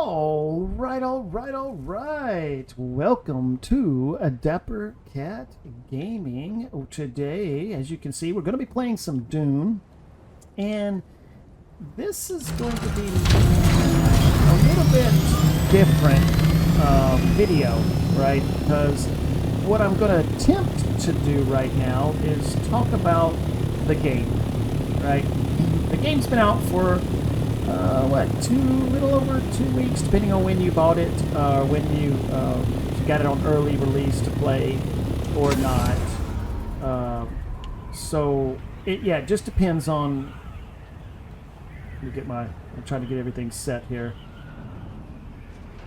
All right. Welcome to a Dapper Cat Gaming. Today, as you can see, we're going to be playing some Dune. And this is going to be a little bit different video, right? Because what I'm going to attempt to do right now is talk about the game, right? The game's been out for little over 2 weeks, depending on when you bought it, when you got it on early release to play or not. So it just depends on. Let me I'm trying to get everything set here.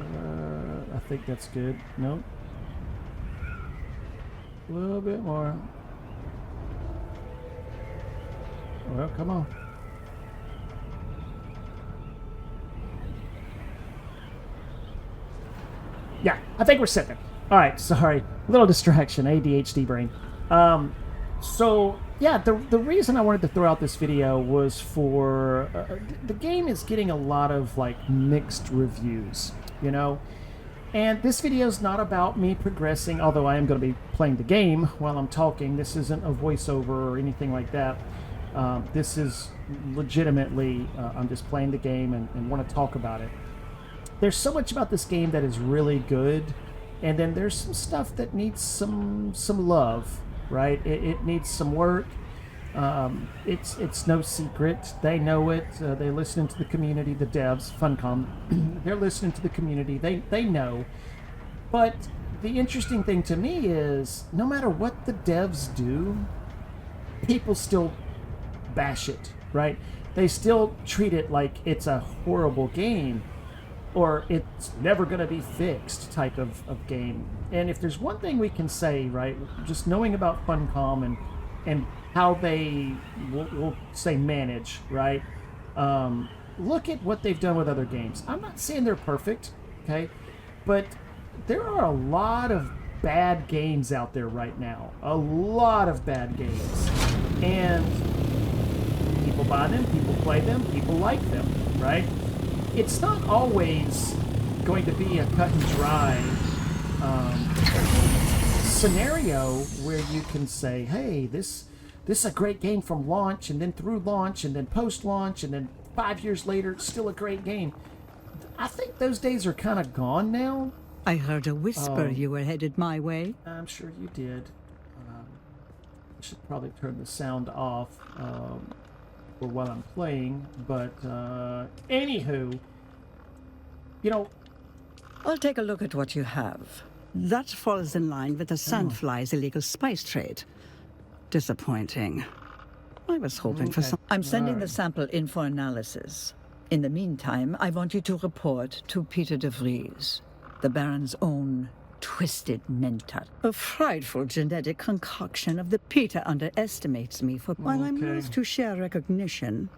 I think that's good. Nope. A little bit more. Well, come on. Yeah, I think we're set there. All right, sorry. A little distraction, ADHD brain. So, yeah, the reason I wanted to throw out this video was for... the game is getting a lot of, mixed reviews, you know? And this video is not about me progressing, although I am going to be playing the game while I'm talking. This isn't a voiceover or anything like that. This is legitimately, I'm just playing the game and want to talk about it. There's so much about this game that is really good, and then there's some stuff that needs some love, right? It needs some work. It's no secret. They know it. They listen to the community, the devs, Funcom. They're listening to the community. They know. But the interesting thing to me is, no matter what the devs do, people still bash it, right? They still treat it like it's a horrible game, or it's never going to be fixed type of game. And if there's one thing we can say, right, just knowing about Funcom and how they, we'll say, manage, right, look at what they've done with other games. I'm not saying they're perfect, okay, but there are a lot of bad games out there right now. A lot of bad games. And people buy them, people play them, people like them, right? It's not always going to be a cut and dry scenario where you can say, hey, this is a great game from launch, and then through launch, and then post-launch, and then 5 years later, it's still a great game. I think those days are kind of gone now. I heard a whisper you were headed my way. I'm sure you did. I should probably turn the sound off for while I'm playing, but anywho, you know, I'll take a look at what you have. That falls in line with the Sandfly's illegal spice trade. Disappointing. I was hoping for some... I'm sending the sample in for analysis. In the meantime, I want you to report to Peter de Vries, the Baron's own twisted mentat. A frightful genetic concoction of the Peter underestimates me for... While I'm loath to share recognition,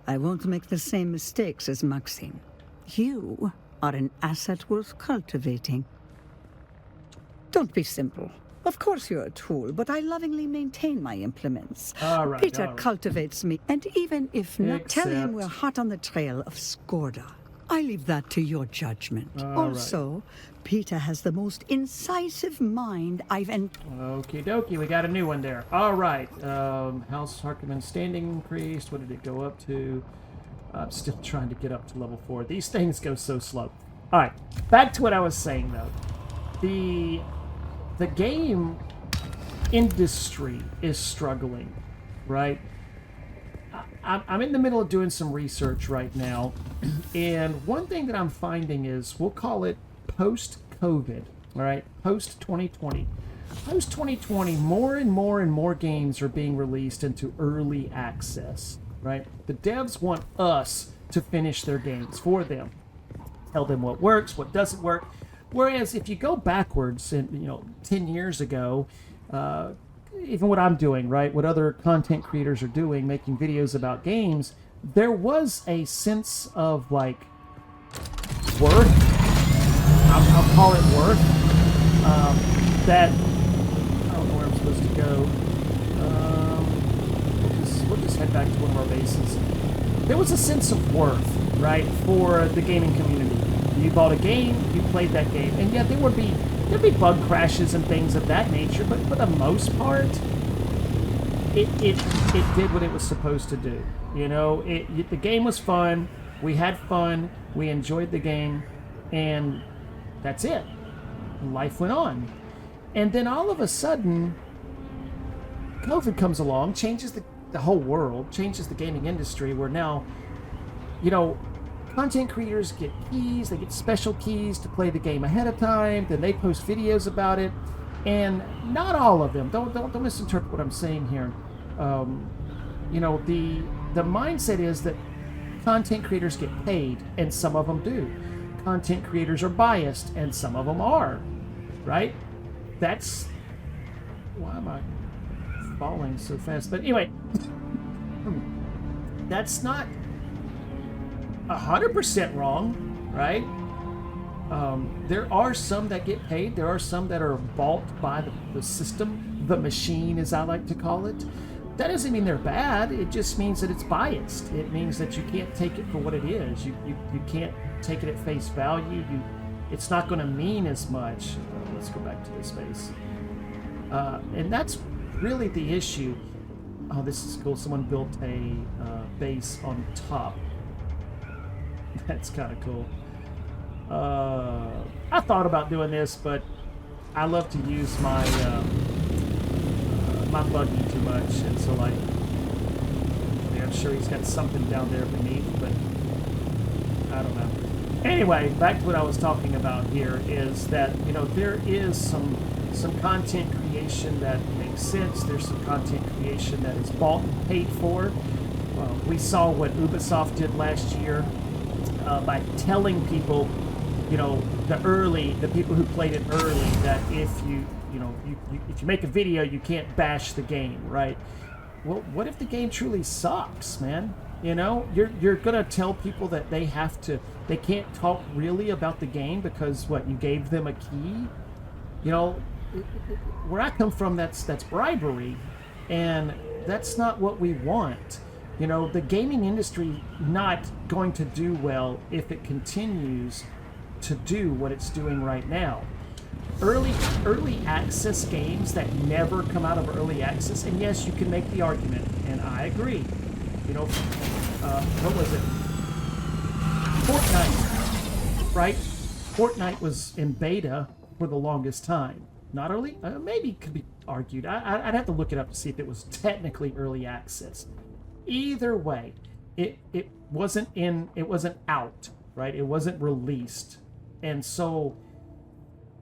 I won't make the same mistakes as Maxime. You are an asset worth cultivating. Don't be simple. Of course you're a tool, but I lovingly maintain my implements. Peter cultivates me, and even if not, tell him we're hot on the trail of Skorda. I leave that to your judgment. Also, Peter has the most incisive mind I've Okie dokie, we got a new one there. All right, House Harkonnen standing increased. What did it go up to? I'm still trying to get up to level 4. These things go so slow. All right, back to what I was saying, though. The game industry is struggling, right? I'm in the middle of doing some research right now, and one thing that I'm finding is, we'll call it post-COVID, all right? Post-2020. Post-2020, more and more games are being released into early access, right? The devs want us to finish their games for them. Tell them what works, what doesn't work. Whereas if you go backwards, and 10 years ago, even what I'm doing, right, what other content creators are doing, making videos about games, there was a sense of worth. I'll call it worth. That I don't know where I'm supposed to go. We'll just head back to one of our bases. There was a sense of worth, right, for the gaming community. You bought a game, you played that game, and yeah, there'd be bug crashes and things of that nature, but for the most part, it did what it was supposed to do. You know, the game was fun. We had fun. We enjoyed the game, and that's it. Life went on, and then all of a sudden, COVID comes along, changes the whole world, changes the gaming industry. Where now, you know, content creators get keys. They get special keys to play the game ahead of time. Then they post videos about it, and not all of them. Don't misinterpret what I'm saying here. You know, the mindset is that content creators get paid, and some of them do. Content creators are biased, and some of them are, right? That's why am I falling so fast? But anyway, that's not 100% wrong, right? There are some that get paid. There are some that are bought by the system, the machine, as I like to call it. That doesn't mean they're bad. It just means that it's biased. It means that you can't take it for what it is. You can't take it at face value. It's not going to mean as much. Let's go back to this base. And that's really the issue. Oh, this is cool. Someone built a base on top. That's kind of cool. I thought about doing this, but I love to use my my buggy too much, and so like, yeah, I'm sure he's got something down there beneath, but I don't know. Anyway, back to what I was talking about here is that, you know, there is some content creation that makes sense. There's some content creation that is bought and paid for. We saw what Ubisoft did last year by telling people, you know, the people who played it early, that if if you make a video, you can't bash the game, right? Well, what if the game truly sucks, man? You know, you're gonna tell people that they can't talk really about the game because what, you gave them a key? You know, where I come from, that's bribery, and that's not what we want. You know, the gaming industry not going to do well if it continues to do what it's doing right now. Early access games that never come out of early access, and yes, you can make the argument, and I agree. You know, what was it? Fortnite, right? Fortnite was in beta for the longest time. Not early, maybe could be argued. I'd have to look it up to see if it was technically early access. Either way, it wasn't out, right? It wasn't released, and so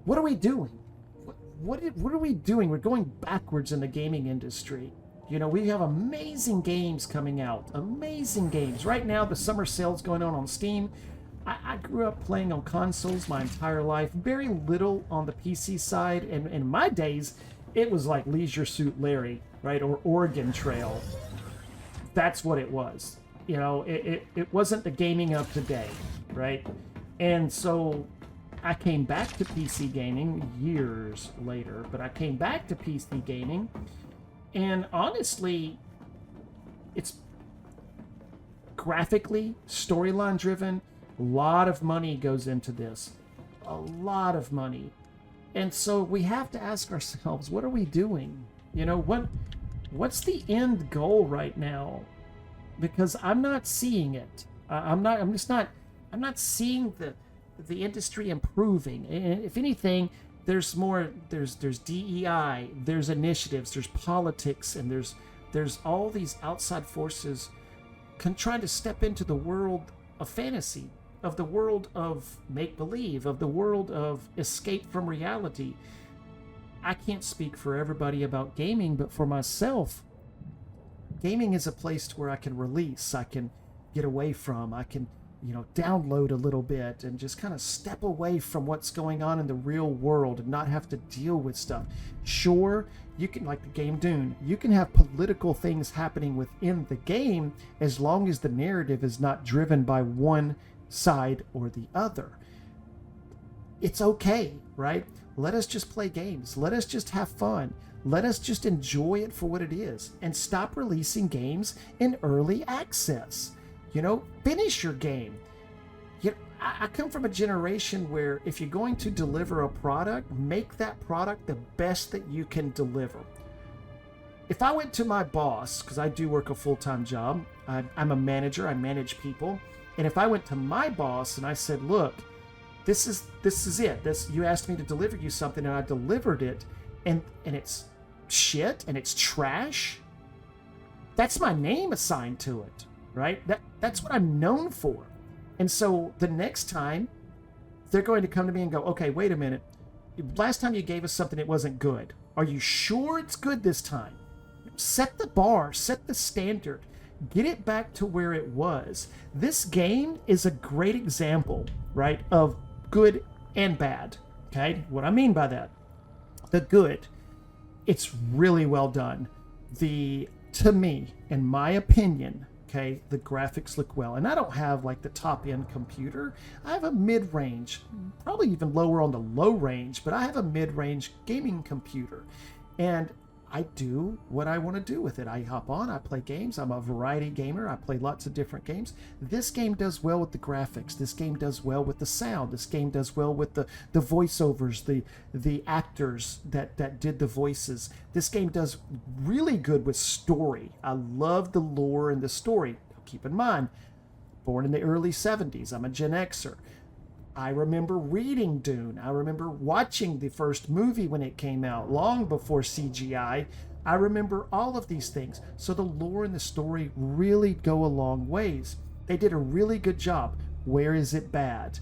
what are we doing? What are we doing? We're going backwards in the gaming industry. You know, we have amazing games coming out. Amazing games. Right now, the summer sale's going on Steam. I grew up playing on consoles my entire life. Very little on the PC side. And in my days, it was like Leisure Suit Larry, right? Or Oregon Trail. That's what it was. You know, it wasn't the gaming of today, right? And so I came back to PC gaming years later, but I came back to PC gaming, and honestly, it's graphically, storyline driven. A lot of money goes into this. A lot of money. And so we have to ask ourselves, what are we doing? You know, what's the end goal right now? Because I'm not seeing it. I'm not seeing the industry improving. And if anything, there's DEI, there's initiatives, there's politics, and there's all these outside forces trying to step into the world of fantasy, of the world of make-believe, of the world of escape from reality. I can't speak for everybody about gaming, but for myself, gaming is a place where I can release, I can get away from, I can, you know, download a little bit and just kind of step away from what's going on in the real world and not have to deal with stuff. Sure, you can, like the game Dune, you can have political things happening within the game as long as the narrative is not driven by one side or the other. It's okay, right? Let us just play games. Let us just have fun. Let us just enjoy it for what it is and stop releasing games in early access. You know, finish your game. I come from a generation where if you're going to deliver a product, make that product the best that you can deliver. If I went to my boss, because I do work a full-time job, I'm a manager, I manage people, and if I went to my boss and I said, look, this is it. You asked me to deliver you something and I delivered it, and it's shit and it's trash, that's my name assigned to it, right? That's what I'm known for. And so the next time they're going to come to me and go, okay, wait a minute. Last time you gave us something, it wasn't good. Are you sure it's good this time? Set the bar, set the standard, get it back to where it was. This game is a great example, right, of good and bad. Okay, what I mean by that, the good, it's really well done. To me, in my opinion, okay, the graphics look well. And I don't have like the top end computer. I have a mid-range, probably even lower on the low range, but I have a mid-range gaming computer. And I do what I want to do with it. I hop on, I play games. I'm a variety gamer. I play lots of different games. This game does well with the graphics. This game does well with the sound. This game does well with the voiceovers, the actors that did the voices. This game does really good with story. I love the lore and the story. Keep in mind, born in the early 70s. I'm a Gen Xer. I remember reading Dune. I remember watching the first movie when it came out, long before CGI. I remember all of these things. So the lore and the story really go a long ways. They did a really good job. Where is it bad?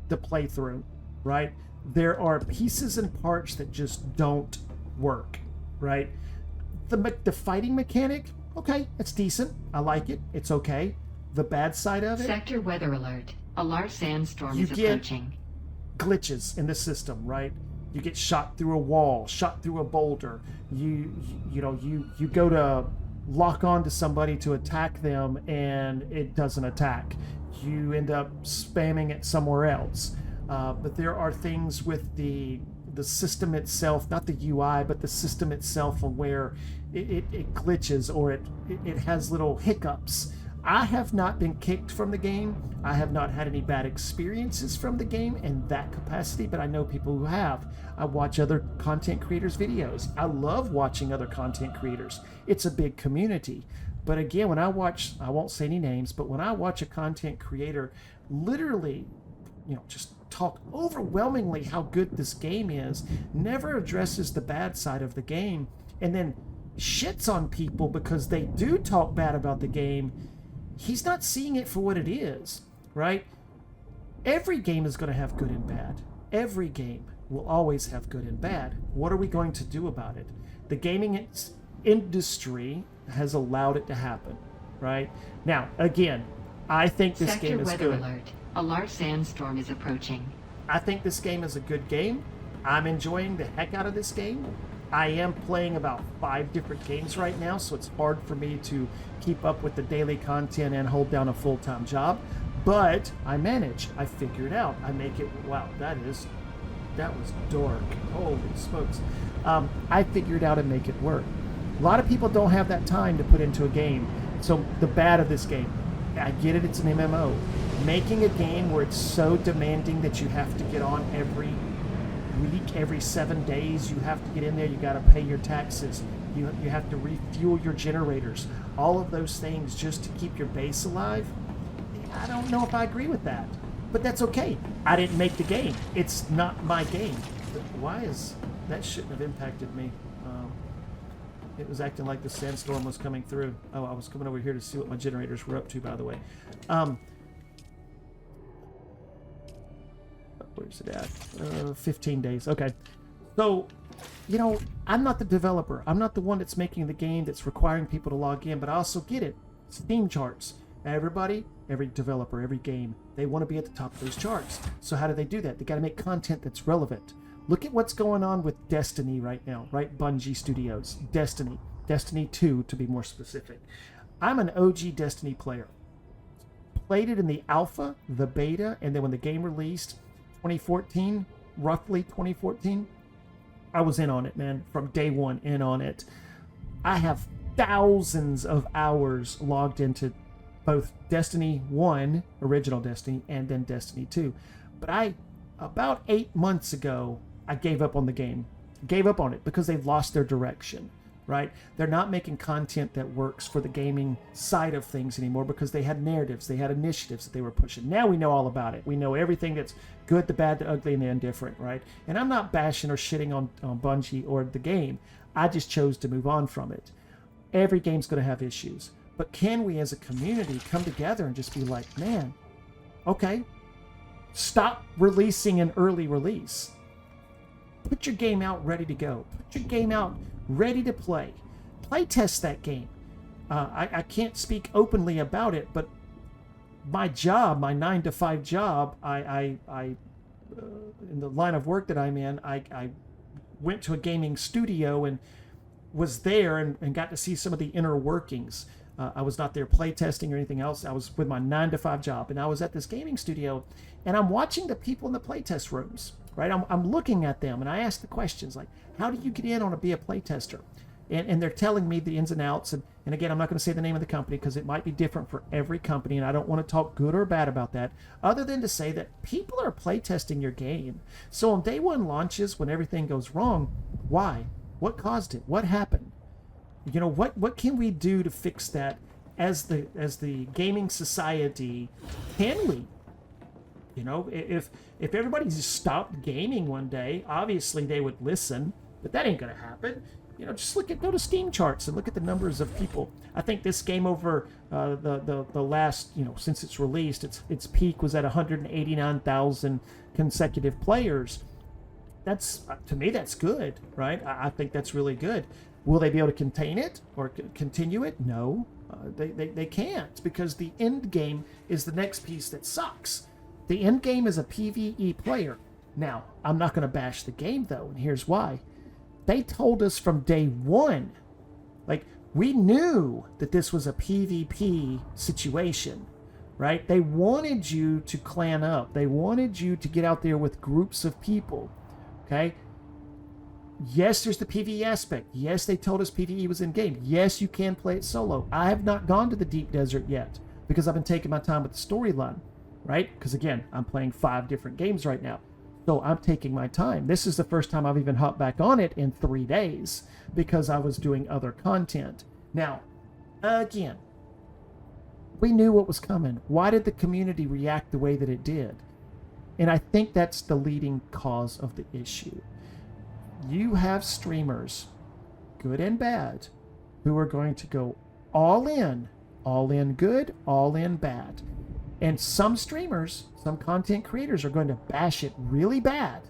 The playthrough, right? There are pieces and parts that just don't work, right? The fighting mechanic, okay, it's decent. I like it. It's okay. The bad side of it... Sector weather alert. A large sandstorm is approaching. Glitches in the system, right? You get shot through a wall, shot through a boulder. You go to lock on to somebody to attack them and it doesn't attack. You end up spamming it somewhere else. But there are things with the system itself, not the UI, but the system itself, where it glitches or it has little hiccups. I have not been kicked from the game. I have not had any bad experiences from the game in that capacity, but I know people who have. I watch other content creators' videos. I love watching other content creators. It's a big community. But again, when I watch, I won't say any names, but when I watch a content creator literally, just talk overwhelmingly how good this game is, never addresses the bad side of the game, and then shits on people because they do talk bad about the game, he's not seeing it for what it is, right? Every game is going to have good and bad. Every game will always have good and bad. What are we going to do about it? The gaming industry has allowed it to happen, right? Now, again, I think this game is good. Sector weather alert. A large sandstorm is approaching. I think this game is a good game. I'm enjoying the heck out of this game. I am playing about 5 different games right now, so it's hard for me to keep up with the daily content and hold down a full-time job. But I manage. I figure it out. I make it. Wow, that was dark. Holy smokes. I figure it out and make it work. A lot of people don't have that time to put into a game. So the bad of this game, I get it, it's an MMO. Making a game where it's so demanding that you have to get on every week, every 7 days, you have to get in there, you got to pay your taxes, you have to refuel your generators, all of those things just to keep your base alive. I don't know if I agree with that, but that's okay. I didn't make the game. It's not my game. But why is that? Shouldn't have impacted me. It was acting like the sandstorm was coming through. Oh, I was coming over here to see what my generators were up to, by the way. Where's it at? 15 days. Okay. So, I'm not the developer. I'm not the one that's making the game that's requiring people to log in, but I also get it. Steam charts. Everybody, every developer, every game, they want to be at the top of those charts. So how do they do that? They got to make content that's relevant. Look at what's going on with Destiny right now, right? Bungie Studios. Destiny 2 to be more specific. I'm an OG Destiny player. Played it in the alpha, the beta, and then when the game released, 2014, roughly 2014, I was in on it, man. From day one, in on it. I have thousands of hours logged into both Destiny 1, original Destiny, and then Destiny 2. But about 8 months ago, I gave up on the game. Gave up on it because they've lost their direction, right? They're not making content that works for the gaming side of things anymore because they had narratives, they had initiatives that they were pushing. Now we know all about it. We know everything that's good, the bad, the ugly, and the indifferent, right? And I'm not bashing or shitting on Bungie or the game. I just chose to move on from it. Every game's going to have issues. But can we as a community come together and just be like, man, okay, stop releasing an early release. Put your game out ready to go. Put your game out ready to play. Play test that game. I can't speak openly about it, but my job, my 9-to-5 job, I in the line of work that I'm in, I went to a gaming studio and was there and got to see some of the inner workings. I was not there play testing or anything else. I was with my 9-to-5 job, and I was at this gaming studio, and I'm watching the people in the playtest rooms. Right, I'm looking at them, and I ask the questions like, "How do you get in on to be a playtester?" And they're telling me the ins and outs. And again, I'm not going to say the name of the company because it might be different for every company, and I don't want to talk good or bad about that, other than to say that people are playtesting your game. So on day one launches, when everything goes wrong, why? What caused it? What happened? You know, what can we do to fix that as the gaming society? Can we? You know, if everybody just stopped gaming one day, obviously they would listen, but that ain't gonna happen. You know, just go to Steam charts and look at the numbers of people. I think this game over the last, since it's released, its peak was at 189,000 consecutive players. That's, to me, that's good, right? I think that's really good. Will they be able to contain it or continue it? No, they can't, because the end game is the next piece that sucks. The end game is a PvE player. Now, I'm not going to bash the game, though, and here's why. They told us from day one, like, we knew that this was a PvP situation, right? They wanted you to clan up. They wanted you to get out there with groups of people, okay? Yes, there's the PvE aspect. Yes, they told us PvE was in game. Yes, you can play it solo. I have not gone to the deep desert yet because I've been taking my time with the storyline. Right? Because again, I'm playing 5 different games right now. So I'm taking my time. This is the first time I've even hopped back on it in 3 days because I was doing other content. Now, again, we knew what was coming. Why did the community react the way that it did? And I think that's the leading cause of the issue. You have streamers, good and bad, who are going to go all in good, all in bad. And some streamers, some content creators are going to bash it really bad.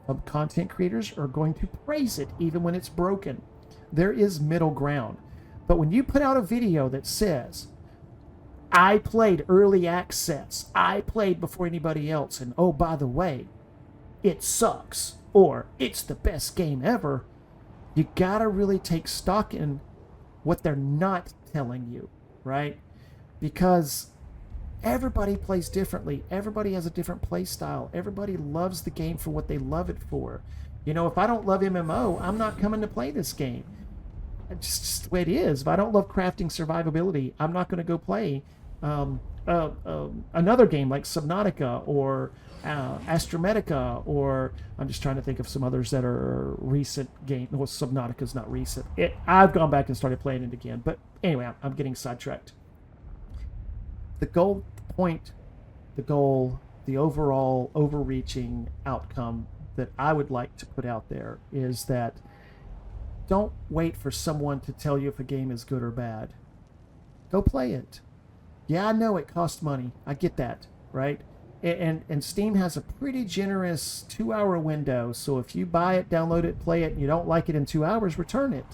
Some content creators are going to praise it even when it's broken. There is middle ground. But when you put out a video that says, I played early access, I played before anybody else, and oh, by the way, it sucks, or it's the best game ever, you gotta really take stock in what they're not telling you, right? Because everybody plays differently. Everybody has a different play style. Everybody loves the game for what they love it for. You know, if I don't love MMO, I'm not coming to play this game. It's just the way it is. If I don't love crafting survivability, I'm not going to go play another game like Subnautica or Astromedica, or I'm just trying to think of some others that are recent games. Well, Subnautica's not recent. I've gone back and started playing it again. But anyway, I'm getting sidetracked. The goal, the overall overreaching outcome that I would like to put out there is that don't wait for someone to tell you if a game is good or bad. Go play it. Yeah, I know it costs money. I get that, right? And Steam has a pretty generous 2-hour window. So if you buy it, download it, play it, and you don't like it in 2 hours, return it.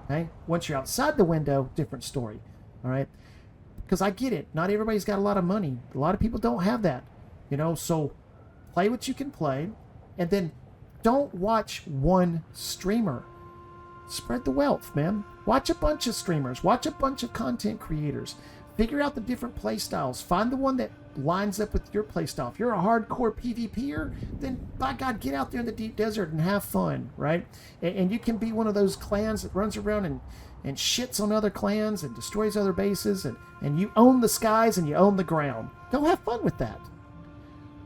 Okay? Once you're outside the window, different story. All right? Because I get it. Not everybody's got a lot of money. A lot of people don't have that. So play what you can play. And then don't watch one streamer. Spread the wealth, man. Watch a bunch of streamers. Watch a bunch of content creators. Figure out the different play styles. Find the one that lines up with your play style. If you're a hardcore PvPer, then by God, get out there in the deep desert and have fun, right? And you can be one of those clans that runs around and shits on other clans and destroys other bases, and you own the skies and you own the ground. Go have fun with that.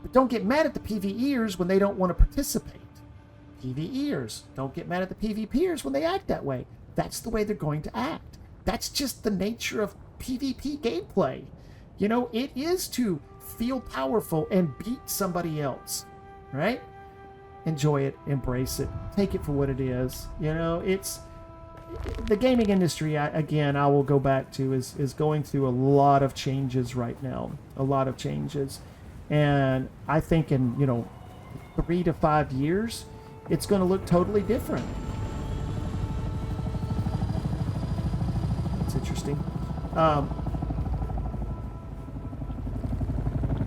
But don't get mad at the PvEers when they don't want to participate. PvEers, don't get mad at the PvPers when they act that way. That's the way they're going to act. That's just the nature of PvP gameplay. You know, it is to feel powerful and beat somebody else, right? Enjoy it, embrace it, take it for what it is. You know, it's the gaming industry. I will go back to is going through a lot of changes right now, a lot of changes, and I think in 3 to 5 years, it's going to look totally different. It's interesting.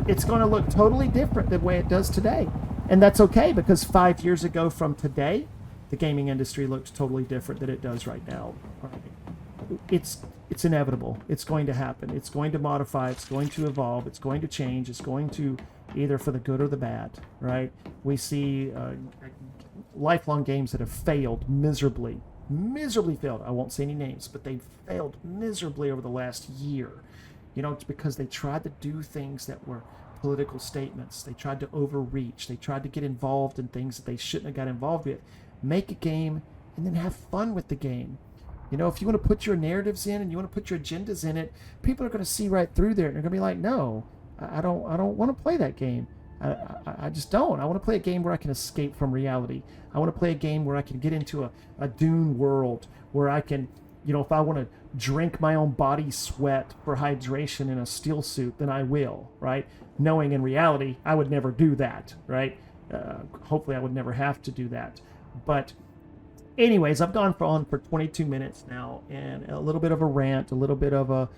It's going to look totally different the way it does today. And that's okay, because 5 years ago from today, the gaming industry looks totally different than it does right now. It's inevitable. It's going to happen. It's going to modify. It's going to evolve. It's going to change. It's going to either for the good or the bad, right? We see lifelong games that have failed miserably failed. I won't say any names, but they've failed miserably over the last year. It's because they tried to do things that were political statements. They tried to overreach. They tried to get involved in things that they shouldn't have got involved with. Make a game and then have fun with the game. If you want to put your narratives in and you want to put your agendas in it, people are going to see right through there and they're going to be like, no, I don't want to play that game. I just don't. I want to play a game where I can escape from reality. I want to play a game where I can get into a Dune world where I can, if I want to drink my own body sweat for hydration in a steel suit, then I will, right? Knowing in reality, I would never do that, right? Hopefully I would never have to do that. But anyways, I've gone on for 22 minutes now, and a little bit of a rant, a little bit of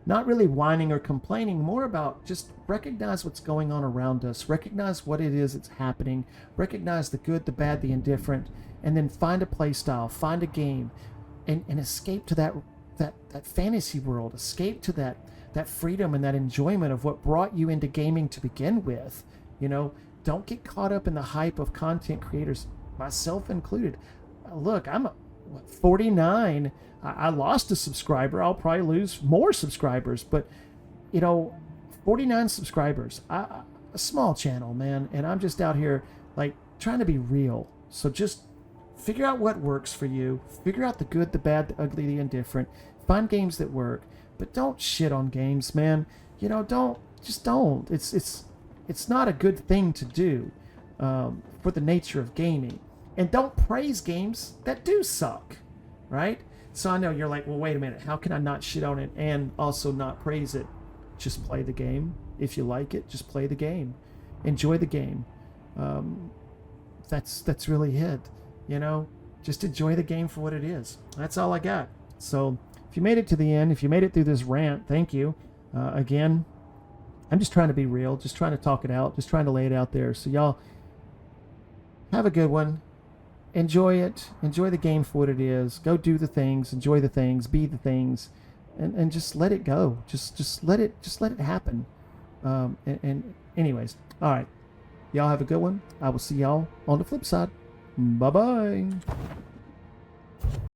not really whining or complaining, more about just recognize what's going on around us, recognize what it is that's happening, recognize the good, the bad, the indifferent, and then find a play style, find a game, and escape to that fantasy world, escape to that freedom and that enjoyment of what brought you into gaming to begin with. Don't get caught up in the hype of content creators, myself included. Look, I'm 49. I lost a subscriber. I'll probably lose more subscribers, but 49 subscribers, a small channel, man, and I'm just out here like trying to be real. So just figure out what works for you. Figure out the good, the bad, the ugly, the indifferent. Find games that work, but don't shit on games, man. Don't. It's not a good thing to do for the nature of gaming. And don't praise games that do suck, right? So I know you're like, well, wait a minute. How can I not shit on it and also not praise it? Just play the game. If you like it, just play the game. Enjoy the game. That's really it. Just enjoy the game for what it is. That's all I got. So if you made it to the end, if you made it through this rant, thank you. Again, I'm just trying to be real, just trying to talk it out, just trying to lay it out there. So y'all have a good one. Enjoy it. Enjoy the game for what it is. Go do the things. Enjoy the things. Be the things, and just let it go. Just let it happen. And anyways, all right. Y'all have a good one. I will see y'all on the flip side. Bye bye.